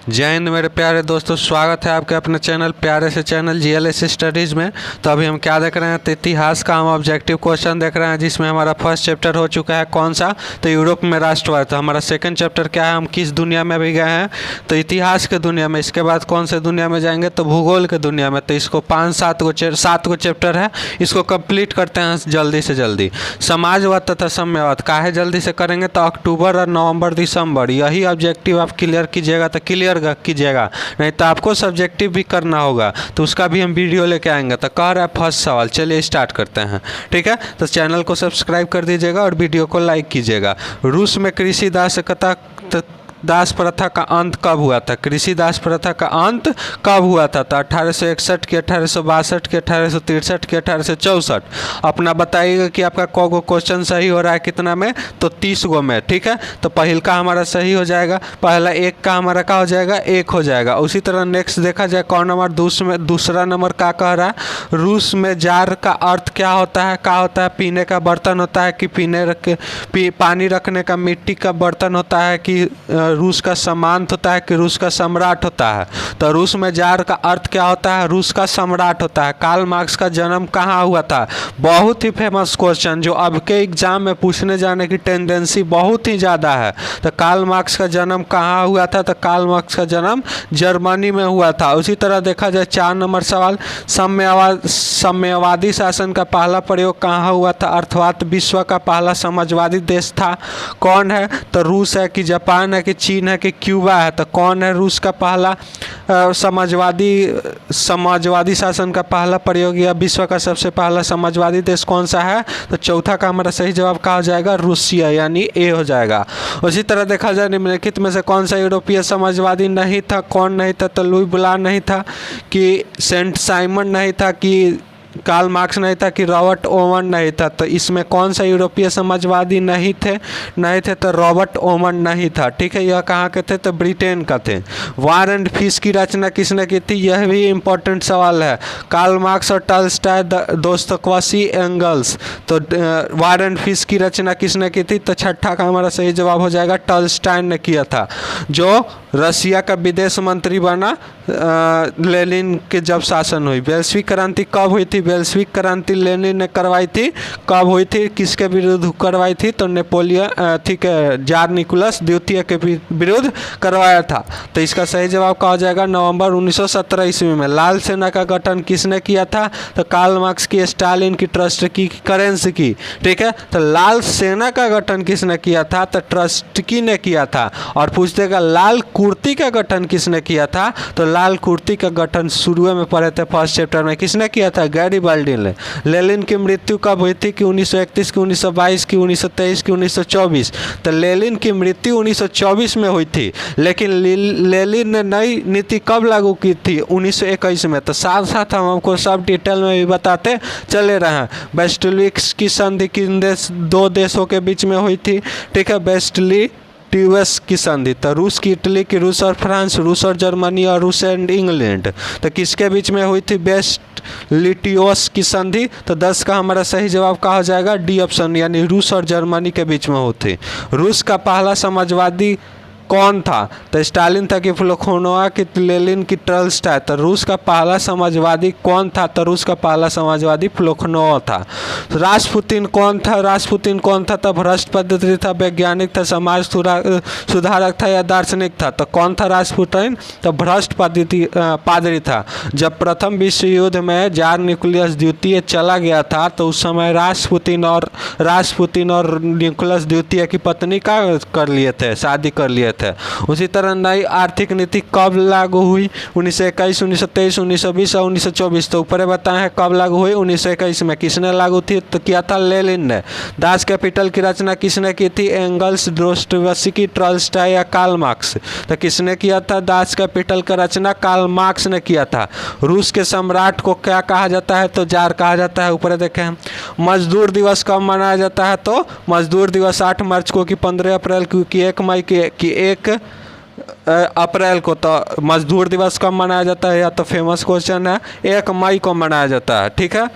जय हिंद मेरे प्यारे दोस्तों, स्वागत है आपके अपने चैनल प्यारे से चैनल जीएलएस स्टडीज़ में। तो अभी हम क्या देख रहे हैं, तो इतिहास का हम ऑब्जेक्टिव क्वेश्चन देख रहे हैं, जिसमें हमारा फर्स्ट चैप्टर हो चुका है कौन सा, तो यूरोप में राष्ट्रवाद। तो हमारा सेकंड चैप्टर क्या है, हम किस दुनिया में अभी गए हैं, तो इतिहास के दुनिया में। इसके बाद कौन से दुनिया में जाएंगे, तो भूगोल के दुनिया में। तो इसको 5-7 गो चैप्टर है, इसको कंप्लीट करते हैं जल्दी से जल्दी। समाजवाद तथा साम्यवाद काहे जल्दी से करेंगे, तो अक्टूबर और नवंबर दिसंबर यही ऑब्जेक्टिव आप क्लियर कीजिएगा, तो क्लियर कीजिएगा, नहीं तो आपको सब्जेक्टिव भी करना होगा, तो उसका भी हम वीडियो लेके आएंगे। तो कह रहा है फर्स्ट सवाल, चलिए स्टार्ट करते हैं। ठीक है, तो चैनल को सब्सक्राइब कर दीजिएगा और वीडियो को लाइक कीजिएगा। रूस में कृषि दास प्रथा का अंत कब हुआ था? कृषि दास प्रथा का अंत कब हुआ था? तो 1861 की, 1862 की, 1863 की, 1864। अपना बताइएगा कि आपका कौ गो क्वेश्चन सही हो रहा है, कितना में, तो 30 गो में। ठीक है, तो पहल का हमारा सही हो जाएगा, पहला एक का हमारा क्या हो जाएगा, एक हो जाएगा। उसी तरह नेक्स्ट देखा जाए कौन नंबर, दूसरा नंबर क्या कह रहा है, रूस में जार का अर्थ क्या होता है, क्या होता है, पीने का बर्तन होता है कि पानी रखने का मिट्टी का बर्तन होता है, कि रूस का सम्राट होता है, कि रूस का सम्राट होता है। तो रूस में जार का अर्थ क्या होता है, रूस का सम्राट होता है। कार्ल मार्क्स का जन्म कहाँ हुआ था? बहुत ही फेमस क्वेश्चन, जो अब के एग्जाम में पूछने जाने की टेंडेंसी बहुत ही ज़्यादा है। तो कार्ल मार्क्स का जन्म कहाँ हुआ था? तो कार्ल मार्क्स का जन्म जर्मनी में हुआ था। उसी तरह देखा जाए 4 नंबर सवाल, साम्यवादी शासन का पहला प्रयोग कहाँ हुआ था? अर्थात विश्व का पहला समाजवादी देश था, कौन है? तो रूस है, कि जापान है, कि चीन है, कि क्यूबा है? तो कौन है रूस का पहला समाजवादी शासन का पहला प्रयोग, या विश्व का सबसे पहला समाजवादी देश कौन सा है? तो चौथा का हमारा सही जवाब क्या हो जाएगा, रूसिया, यानी ए हो जाएगा। उसी तरह देखा जाए निम्नलिखित में से कौन सा यूरोपीय समाजवादी नहीं था, कौन नहीं था? तो लुई ब्लान नहीं था, कि सेंट साइमन नहीं था, कि कार्ल मार्क्स नहीं था, कि रॉबर्ट ओवन नहीं था। तो इसमें कौन सा यूरोपीय समाजवादी नहीं थे? तो रॉबर्ट ओवन नहीं था। ठीक है, यह कहाँ के थे? तो ब्रिटेन का थे। वार एंड पीस की रचना किसने की थी? यह भी इम्पोर्टेंट सवाल है। कार्ल मार्क्स और टॉलस्टॉय, दोस्तोयेवस्की, एंगल्स। तो वार एंड पीस की रचना किसने की थी? तो छठा का हमारा सही जवाब हो जाएगा, टॉलस्टॉय ने किया था, जो रसिया का विदेश मंत्री बना लेनिन के जब शासन हुई। बेल्शविक क्रांति कब हुई थी? बेल्शविक क्रांति लेनिन ने करवाई थी। कब हुई थी, किसके विरुद्ध करवाई थी? तो नेपोलियन, ठीक है, जार निकोलस द्वितीय के विरुद्ध करवाया था। तो इसका सही जवाब क्या हो जाएगा, नवंबर 1917 ईस्वी में। लाल सेना का गठन किसने किया था? तो कार्ल मार्क्स की, स्टालिन की, ट्रॉट्स्की की, करेंसी की। ठीक है, तो लाल सेना का गठन किसने किया था? तो ट्रॉट्स्की ने किया था। और पूछ देगा लाल कुर्ती का गठन किसने किया था? तो लाल कुर्ती का गठन शुरू में पढ़े थे फर्स्ट चैप्टर में, किसने किया था? गैरिबाल्डी ने। लेनिन की मृत्यु कब हुई थी? कि 1931 की, 1922 की, 1923 की, 1924। तो लेनिन की मृत्यु 1924 में हुई थी, लेकिन लेनिन ने नई नीति कब लागू की थी? 1921 में। तो साथ साथ हम आपको सब डिटेल में भी बताते चले रहे हैं। वेस्टरलिक की संधि किन दो देशों के बीच में हुई थी? ठीक है, वेस्टली टीवेस की संधि। तो रूस की इटली की, रूस और फ्रांस, रूस और जर्मनी, और रूस एंड इंग्लैंड। तो किसके बीच में हुई थी? बेस्ट लिटियोस की संधि। तो 10 का हमारा सही जवाब क्या हो जाएगा, डी ऑप्शन, यानी रूस और जर्मनी के बीच में होती। रूस का पहला समाजवादी कौन था? तो स्टालिन था, कि प्लखोनोवा, कि लेनिन, की टॉलस्टॉय। तो रूस का पहला समाजवादी कौन था? तो रूस का पहला समाजवादी प्लखोनोवा था। रासपुतिन कौन था? रासपुतिन कौन था? तो भ्रष्ट पद्धति था, वैज्ञानिक था, समाज सुधारक था, या दार्शनिक था? तो कौन था रासपुतिन? तो भ्रष्ट पादरी था। जब प्रथम विश्व युद्ध में जार निकोलस द्वितीय चला गया था, तो उस समय रासपुतिन और निकोलस द्वितीय की पत्नी का कर लिए थे, शादी कर लिए थे। उसी तरह नई आर्थिक नीति कब लागू हुई? 1921, 1923, 1920 और 1924। तो ऊपर बताए हैं कब लागू हुई, 1921 में। किसने लागू थी? तो किया था लेनिन ने। दास कैपिटल की रचना किसने की थी? एंगल्स, दोस्तोयेवस्की, टॉलस्टॉय, या कार्ल मार्क्स? तो किसने किया था दास कैपिटल का रचना? कार्ल मार्क्स ने किया था। रूस के सम्राट को क्या कहा जाता है? तो जार कहा जाता है। ऊपर देखें हम। मजदूर दिवस कब मनाया जाता है? तो मजदूर दिवस 8 मार्च को, कि 15 अप्रैल को, कि 1 मई की 1 अप्रैल को। तो मजदूर दिवस कब मनाया जाता है? या तो फेमस क्वेश्चन है, 1 मई को मनाया जाता है। ठीक है,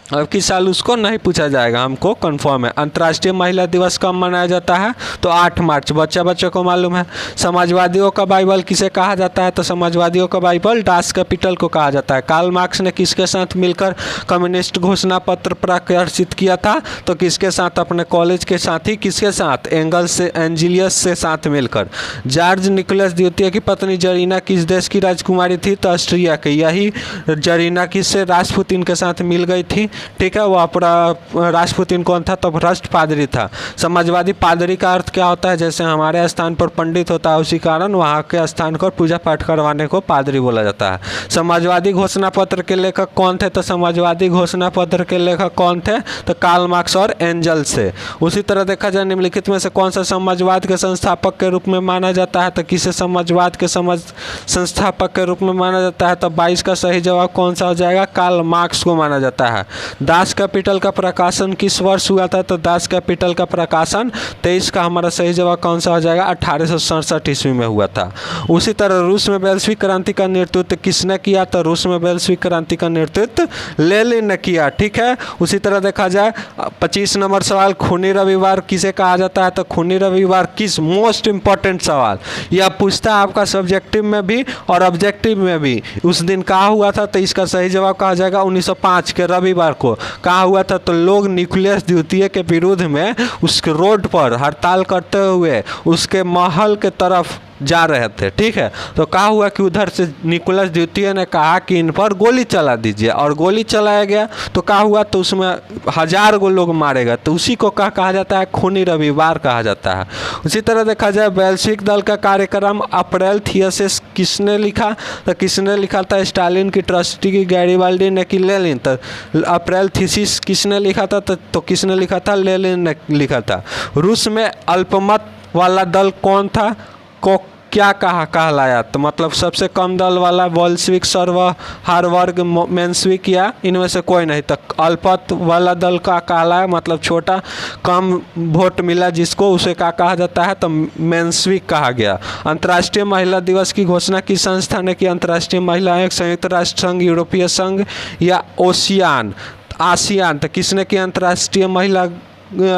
अब किस साल उसको नहीं पूछा जाएगा, हमको कंफर्म है। अंतर्राष्ट्रीय महिला दिवस कब मनाया जाता है, तो 8 मार्च। बच्चों को मालूम है। समाजवादियों का बाइबल किसे कहा जाता है, तो समाजवादियों का बाइबल डास कैपिटल को कहा जाता है। कार्ल मार्क्स ने किसके साथ मिलकर कम्युनिस्ट घोषणा पत्र प्रकाशित किया था, तो किसके साथ, अपने कॉलेज के साथी किसके साथ, एंजिलियस से साथ मिलकर। जॉर्ज निकोलस द्वितीय की पत्नी जरीना किस देश की राजकुमारी थी, तो ऑस्ट्रिया की। यही जरीना किससे, रासपुतिन के साथ मिल गई थी। ठीक है, वो अपना रासपुतिन कौन था, तो भ्रष्ट पादरी था। समाजवादी पादरी का अर्थ क्या होता है, जैसे हमारे स्थान पर पंडित होता है, उसी कारण वहाँ के स्थान पर पूजा पाठ करवाने को पादरी बोला जाता है। समाजवादी घोषणा पत्र के लेखक कौन थे, तो समाजवादी घोषणा पत्र के लेखक कौन थे, तो कार्ल मार्क्स और एंजल्स से। उसी तरह देखा जाए निम्नलिखित में से कौन सा समाजवाद के संस्थापक के रूप में माना जाता है, तो किसे समाजवाद के संस्थापक के रूप में माना जाता है, तो 22 का सही जवाब कौन सा हो जाएगा, कार्ल मार्क्स को माना जाता है। दास कैपिटल का प्रकाशन किस वर्ष हुआ था, तो दास कैपिटल का प्रकाशन 23 का हमारा सही जवाब कौन सा हो जाएगा, 1867 ईस्वी में हुआ था। उसी तरह रूस में बेल्शविक क्रांति का नेतृत्व किसने किया, तो रूस में बेल्शविक क्रांति का नेतृत्व लेनिन ने किया। ठीक है, उसी तरह देखा जाए 25 नंबर सवाल, खूनी रविवार किसे कहा जाता है, तो खूनी रविवार किस, मोस्ट इंपॉर्टेंट सवाल यह पूछता है आपका सब्जेक्टिव में भी और ऑब्जेक्टिव में भी। उस दिन कहा हुआ था, तो इसका सही जवाब कहा जाएगा 1905 के रविवार को कहा हुआ था। तो लोग निकोलस द्वितीय के विरुद्ध में उसके रोड पर हड़ताल करते हुए उसके महल के तरफ जा रहे थे। ठीक है, तो कहा हुआ कि उधर से निकोलस द्वितीय ने कहा कि इन पर गोली चला दीजिए, और गोली चलाया गया। तो कहा हुआ, तो उसमें 1000 गो लोग मारे गए, तो उसी को कहा जाता है खूनी रविवार कहा जाता है। उसी तरह देखा जाए बेल्शविक दल का कार्यक्रम अप्रैल थीसिस किसने लिखा, तो किसने लिखा था, स्टालिन की, ट्रस्टी की, गैरिबाल्डी ने, कि लेनिन। तो अप्रैल थीसिस किसने लिखा था, तो किसने लिखा था, लेनिन ने लिखा था। रूस में अल्पमत वाला दल कौन था, को क्या कहलाया, तो मतलब सबसे कम दल वाला बोल्शेविक, सर्वहार वर्ग, मेंशविक, या इनमें से कोई नहीं। तो अल्पमत वाला दल का कहलाया, मतलब छोटा कम वोट मिला जिसको, उसे क्या कहा जाता है, तो मेंशविक कहा गया। अंतर्राष्ट्रीय महिला दिवस की घोषणा किस संस्था ने की, अंतर्राष्ट्रीय महिला आयोग, संयुक्त राष्ट्र संघ, यूरोपीय संघ, या आसियान। तो किसने की अंतर्राष्ट्रीय महिला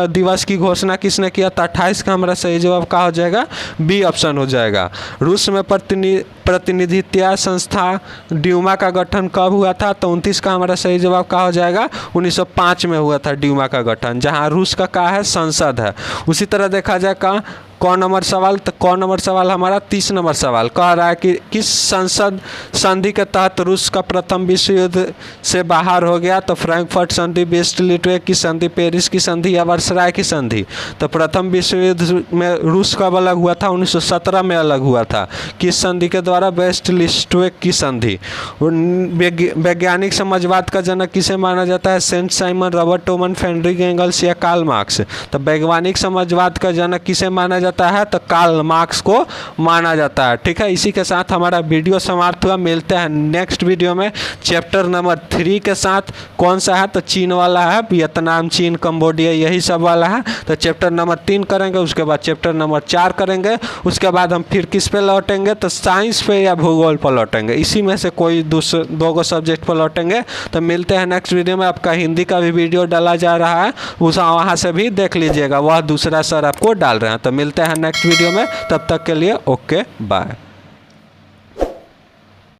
दिवस की घोषणा किसने किया, था 28 का हमारा सही जवाब क्या हो जाएगा, बी ऑप्शन हो जाएगा। रूस में प्रतिनिधित्व संस्था ड्यूमा का गठन कब हुआ था, तो 29 का हमारा सही जवाब क्या हो जाएगा, 1905 में हुआ था ड्यूमा का गठन, जहां रूस का क्या है, संसद है। उसी तरह देखा जाए का कौन नंबर सवाल, तो कौन नंबर सवाल हमारा 30 नंबर सवाल कह रहा है कि किस संसद संधि के तहत रूस का प्रथम विश्व युद्ध से बाहर हो गया, तो फ्रैंकफर्ट संधि, वेस्ट लिटवे की संधि, पेरिस की संधि, या वर्सराय की संधि। तो प्रथम विश्व युद्ध में रूस कब अलग हुआ था, 1917 में अलग हुआ था। किस संधि के द्वारा, वेस्ट लिटवे की संधि। वैज्ञानिक समाजवाद का जनक किसे माना जाता है, सेंट साइमन, रॉबर्ट ओमन, फ्रेडरिक एंगल्स, या कार्ल मार्क्स। तो वैज्ञानिक समाजवाद का जनक किसे माना जाता है, तो कार्ल मार्क्स को माना जाता है। ठीक है, इसी के साथ हमारा वीडियो समाप्त हुआ। मिलते हैं नेक्स्ट वीडियो में चैप्टर नंबर 3 के साथ। कौन सा है, तो चीन वाला है, वियतनाम, चीन, कंबोडिया, यही सब वाला है। तो चैप्टर नंबर 3 करेंगे, उसके बाद चैप्टर नंबर 4 करेंगे, उसके बाद हम फिर किस पे लौटेंगे, तो साइंस पे या भूगोल पर लौटेंगे। इसी में से कोई 2 सब्जेक्ट पर लौटेंगे। तो मिलते हैं नेक्स्ट वीडियो में। आपका हिंदी का भी वीडियो डाला जा रहा है, उस वहाँ से भी देख लीजिएगा, वह दूसरा सर आपको डाल रहे हैं। तो मिलते हैं नेक्स्ट वीडियो में, तब तक के लिए ओके बाय।